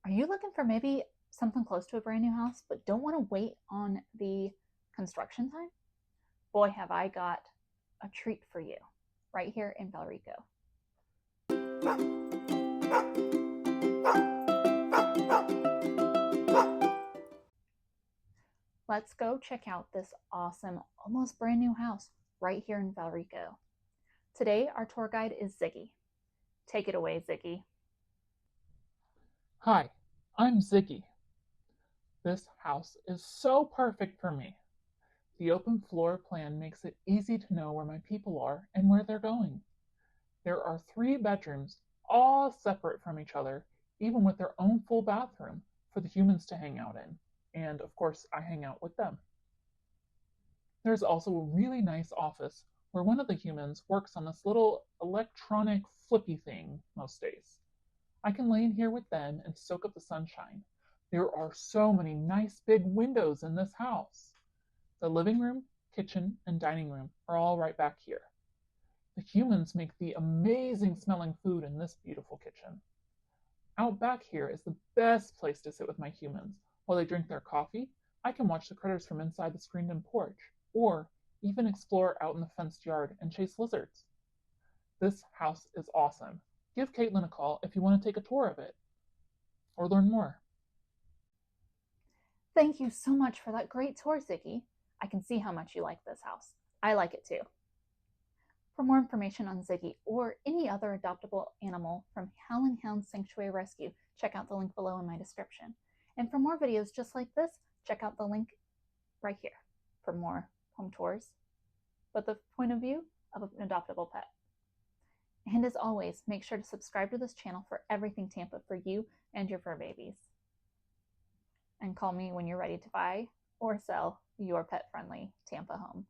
Are you looking for maybe something close to a brand new house, but don't want to wait on the construction time? Boy, have I got a treat for you right here in Valrico. Let's go check out this awesome, almost brand new house right here in Valrico. Today, our tour guide is Ziggy. Take it away, Ziggy. Hi, I'm Ziggy. This house is so perfect for me. The open floor plan makes it easy to know where my people are and where they're going. There are 3 bedrooms, all separate from each other, even with their own full bathroom for the humans to hang out in. And of course, I hang out with them. There's also a really nice office where one of the humans works on this little electronic flippy thing most days. I can lay in here with them and soak up the sunshine. There are so many nice big windows in this house. The living room, kitchen, and dining room are all right back here. The humans make the amazing smelling food in this beautiful kitchen. Out back here is the best place to sit with my humans. While they drink their coffee, I can watch the critters from inside the screened-in porch, or even explore out in the fenced yard and chase lizards. This house is awesome. Give Kaitlyn a call if you want to take a tour of it or learn more. Thank you so much for that great tour, Ziggy. I can see how much you like this house. I like it too. For more information on Ziggy or any other adoptable animal from Howling Hound Sanctuary Rescue, check out the link below in my description. And for more videos just like this, check out the link right here for more home tours, but the point of view of an adoptable pet. And as always, make sure to subscribe to this channel for everything Tampa for you and your fur babies. And call me when you're ready to buy or sell your pet-friendly Tampa home.